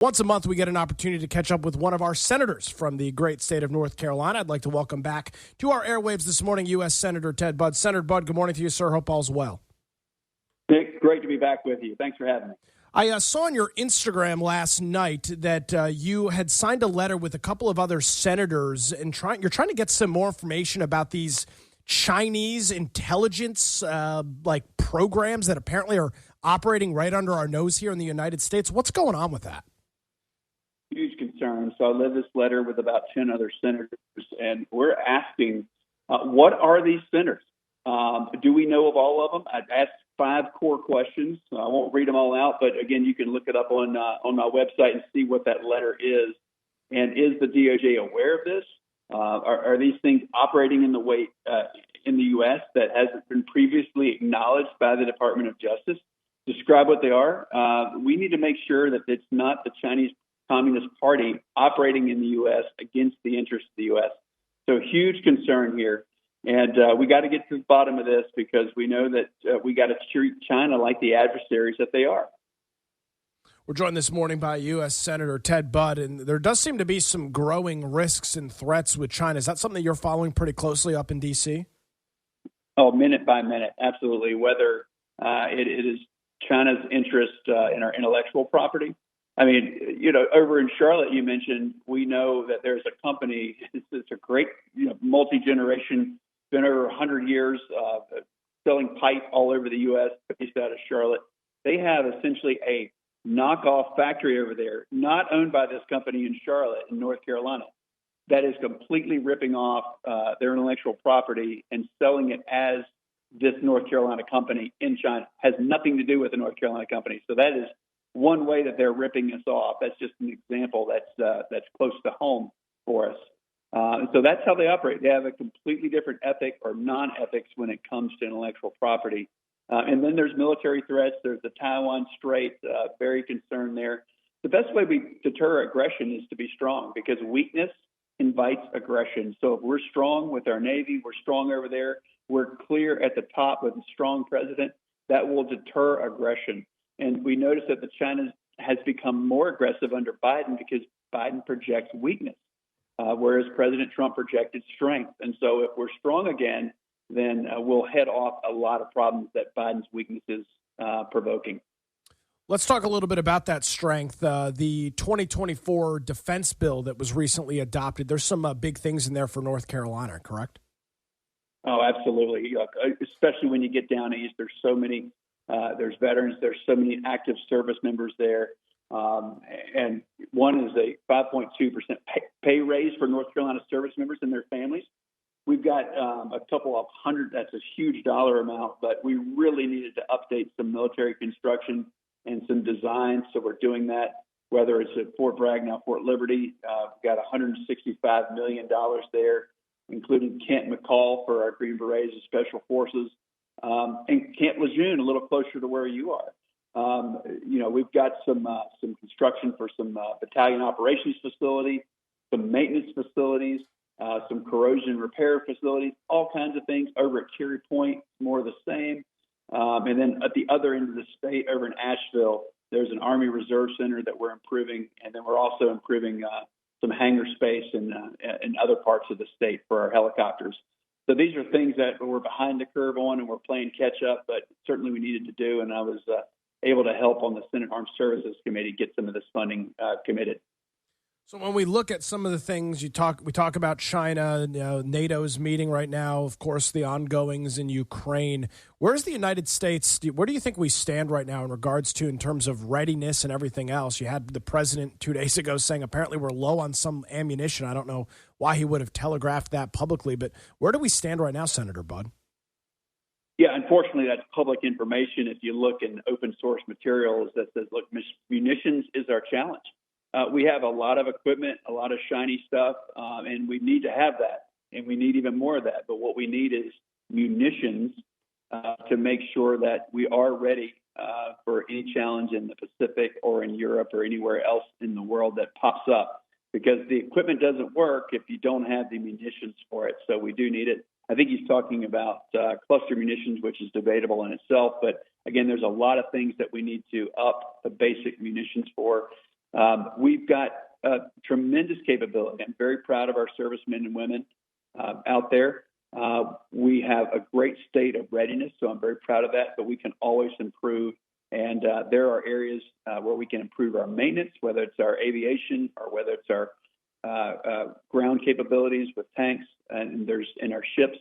Once a month, we get an opportunity to catch up with one of our senators from the great state of North Carolina. I'd like to welcome back to our airwaves this morning U.S. Senator Ted Budd. Senator Budd, good morning to you, sir. Hope all's well. Nick, great to be back with you. Thanks for having me. I saw on your Instagram last night that you had signed a letter with a couple of other senators, and you're trying to get some more information about these Chinese intelligence programs that apparently are operating right under our nose here in the United States. What's going on with that? Huge concern. So I led this letter with about 10 other senators, and we're asking, what are these centers? Do we know of all of them? I've asked 5 core questions. I won't read them all out, but again, you can look it up on my website and see what that letter is. And is the DOJ aware of this? Are these things operating in the way in the U.S. that hasn't been previously acknowledged by the Department of Justice? Describe what they are. We need to make sure that it's not the Chinese Communist Party operating in the U.S. against the interests of the U.S. So huge concern here. And we got to get to the bottom of this because we know that we got to treat China like the adversaries that they are. We're joined this morning by U.S. Senator Ted Budd, and there does seem to be some growing risks and threats with China. Is that something that you're following pretty closely up in D.C.? Oh, minute by minute, absolutely. Whether it is China's interest in our intellectual property. I mean, over in Charlotte, you mentioned, we know that there's a company, it's a great, multi-generation, been over 100 years, selling pipe all over the U.S., based out of Charlotte. They have essentially a knockoff factory over there, not owned by this company in Charlotte, in North Carolina, that is completely ripping off their intellectual property and selling it as this North Carolina company in China. Has nothing to do with the North Carolina company. So that is one way that they're ripping us off. That's just an example that's close to home for us. And so that's how they operate. They have a completely different ethic or non-ethics when it comes to intellectual property. And then there's military threats. There's the Taiwan Strait, very concerned there. The best way we deter aggression is to be strong, because weakness invites aggression. So if we're strong with our Navy, we're strong over there, we're clear at the top with a strong president, that will deter aggression. And we notice that China has become more aggressive under Biden because Biden projects weakness, whereas President Trump projected strength. And so if we're strong again, then we'll head off a lot of problems that Biden's weakness is provoking. Let's talk a little bit about that strength. The 2024 defense bill that was recently adopted, there's some big things in there for North Carolina, correct? Oh, absolutely. Especially when you get down east, there's so many. There's veterans. There's so many active service members there. And one is a 5.2% pay raise for North Carolina service members and their families. We've got a couple of hundred. That's a huge dollar amount, but we really needed to update some military construction and some design. So we're doing that, whether it's at Fort Bragg, now Fort Liberty. We've got $165 million there, including Camp McCall for our Green Berets and Special Forces. And Camp Lejeune, a little closer to where you are. We've got some construction for some battalion operations facility, some maintenance facilities, some corrosion repair facilities, all kinds of things. Over at Cherry Point, more of the same. And then at the other end of the state, over in Asheville, there's an Army Reserve Center that we're improving, and then we're also improving some hangar space in other parts of the state for our helicopters. So these are things that we're behind the curve on, and we're playing catch up, but certainly we needed to do. And I was able to help on the Senate Armed Services Committee get some of this funding committed. So when we look at some of the things we talk about China, NATO's meeting right now, of course, the ongoings in Ukraine. Where's the United States? Where do you think we stand right now in regards to in terms of readiness and everything else? You had the president 2 days ago saying apparently we're low on some ammunition. I don't know why he would have telegraphed that publicly, but where do we stand right now, Senator Budd? Yeah, unfortunately, that's public information. If you look in open source materials that says, look, munitions is our challenge. We have a lot of equipment, a lot of shiny stuff, and we need to have that, and we need even more of that. But what we need is munitions to make sure that we are ready for any challenge in the Pacific or in Europe or anywhere else in the world that pops up, because the equipment doesn't work if you don't have the munitions for it. So we do need it. I think he's talking about cluster munitions, which is debatable in itself. But again, there's a lot of things that we need to up the basic munitions for. We've got tremendous capability. I'm very proud of our servicemen and women out there. We have a great state of readiness, so I'm very proud of that, but we can always improve. And there are areas where we can improve our maintenance, whether it's our aviation or whether it's our ground capabilities with tanks and there's in our ships.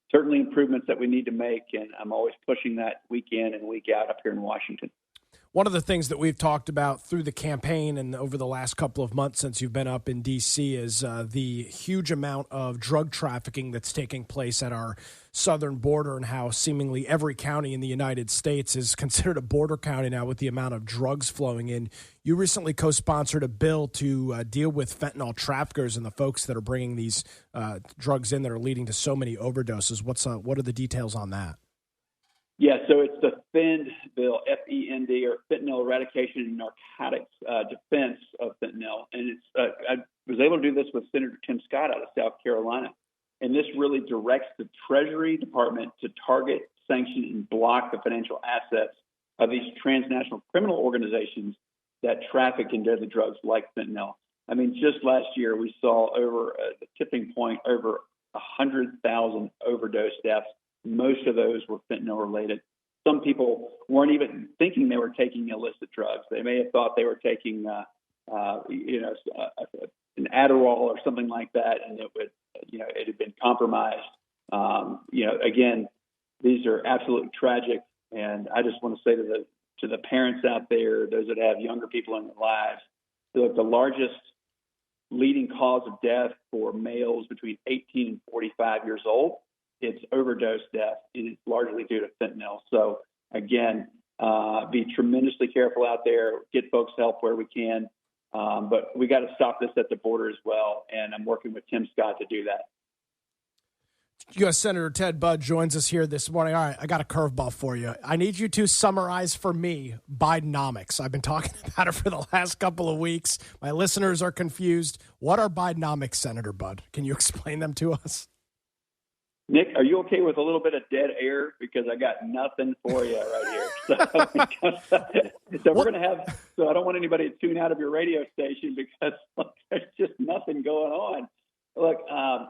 Certainly improvements that we need to make, and I'm always pushing that week in and week out up here in Washington. One of the things that we've talked about through the campaign and over the last couple of months since you've been up in D.C. is the huge amount of drug trafficking that's taking place at our southern border and how seemingly every county in the United States is considered a border county now with the amount of drugs flowing in. You recently co-sponsored a bill to deal with fentanyl traffickers and the folks that are bringing these drugs in that are leading to so many overdoses. What are the details on that? Yeah, so it's the FEND bill, FEND, or Fentanyl Eradication and Narcotics Defense of Fentanyl. And it's I was able to do this with Senator Tim Scott out of South Carolina. And this really directs the Treasury Department to target, sanction, and block the financial assets of these transnational criminal organizations that traffic and deadly drugs like fentanyl. I mean, just last year we saw over the tipping point over 100,000 overdose deaths. Most of those were fentanyl related. Some people weren't even thinking they were taking illicit drugs. They may have thought they were taking, an Adderall or something like that, and it had been compromised. Again, these are absolutely tragic, and I just want to say to the parents out there, those that have younger people in their lives, the largest leading cause of death for males between 18 and 45 years old. It's overdose death, and it's largely due to fentanyl. So, again, be tremendously careful out there, get folks help where we can. But we got to stop this at the border as well, and I'm working with Tim Scott to do that. U.S. Senator Ted Budd joins us here this morning. All right, I got a curveball for you. I need you to summarize for me Bidenomics. I've been talking about it for the last couple of weeks. My listeners are confused. What are Bidenomics, Senator Budd? Can you explain them to us? Nick, are you okay with a little bit of dead air? Because I got nothing for you right here. So we're going to have, so I don't want anybody to tune out of your radio station because there's just nothing going on. Look,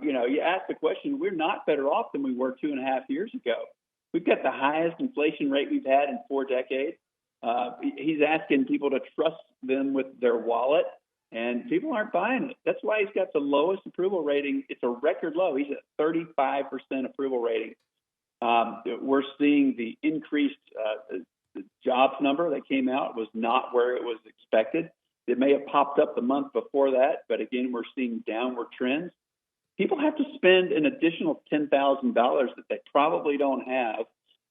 you asked the question, we're not better off than we were 2.5 years ago. We've got the highest inflation rate we've had in 4 decades. He's asking people to trust them with their wallet. And people aren't buying it. That's why he's got the lowest approval rating. It's a record low. He's at 35% approval rating. We're seeing the increased the jobs number that came out was not where it was expected. It may have popped up the month before that, but again, we're seeing downward trends. People have to spend an additional $10,000 that they probably don't have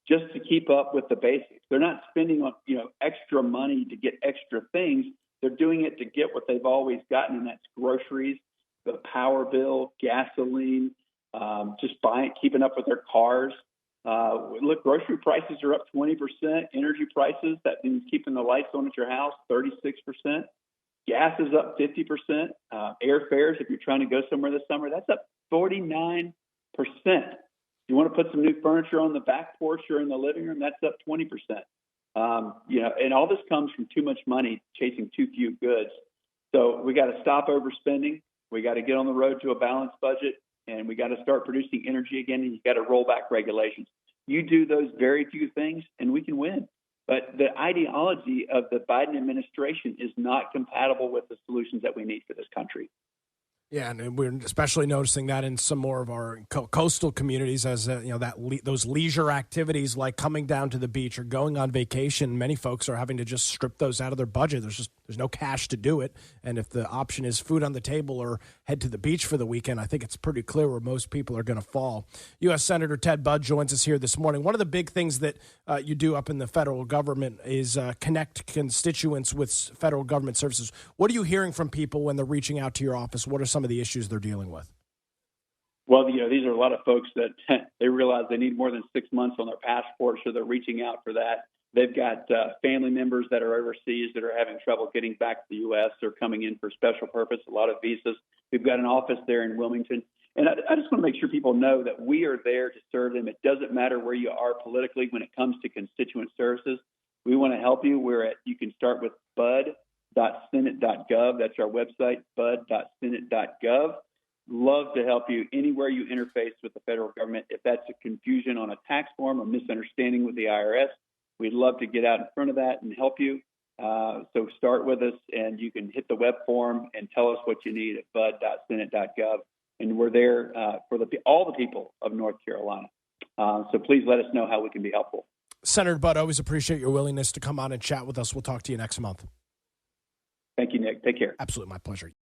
just to keep up with the basics. They're not spending on extra money to get extra things. They're doing it to get what they've always gotten, and that's groceries, the power bill, gasoline, just keeping up with their cars. Look, grocery prices are up 20%. Energy prices, that means keeping the lights on at your house, 36%. Gas is up 50%. Airfares, if you're trying to go somewhere this summer, that's up 49%. You want to put some new furniture on the back porch or in the living room, that's up 20%. And all this comes from too much money chasing too few goods. So we got to stop overspending. We got to get on the road to a balanced budget, and we got to start producing energy again, and you got to roll back regulations. You do those very few things, and we can win. But the ideology of the Biden administration is not compatible with the solutions that we need for this country. Yeah, and we're especially noticing that in some more of our coastal communities, as those leisure activities like coming down to the beach or going on vacation. Many folks are having to just strip those out of their budget. There's no cash to do it, and if the option is food on the table or head to the beach for the weekend, I think it's pretty clear where most people are going to fall. U.S. Senator Ted Budd joins us here this morning. One of the big things that you do up in the federal government is connect constituents with federal government services. What are you hearing from people when they're reaching out to your office? What are some of the issues they're dealing with? Well, these are a lot of folks that they realize they need more than 6 months on their passport, so they're reaching out for that. They've got family members that are overseas that are having trouble getting back to the U.S. or coming in for special purpose, a lot of visas. We've got an office there in Wilmington. And I just want to make sure people know that we are there to serve them. It doesn't matter where you are politically when it comes to constituent services. We want to help you. You can start with Bud, bud.senate.gov. That's our website, bud.senate.gov. Love to help you anywhere you interface with the federal government. If that's a confusion on a tax form, a misunderstanding with the IRS, we'd love to get out in front of that and help you. So start with us, and you can hit the web form and tell us what you need at bud.senate.gov. And we're there for all the people of North Carolina. So please let us know how we can be helpful. Senator Budd, always appreciate your willingness to come on and chat with us. We'll talk to you next month. Thank you, Nick. Take care. Absolutely. My pleasure.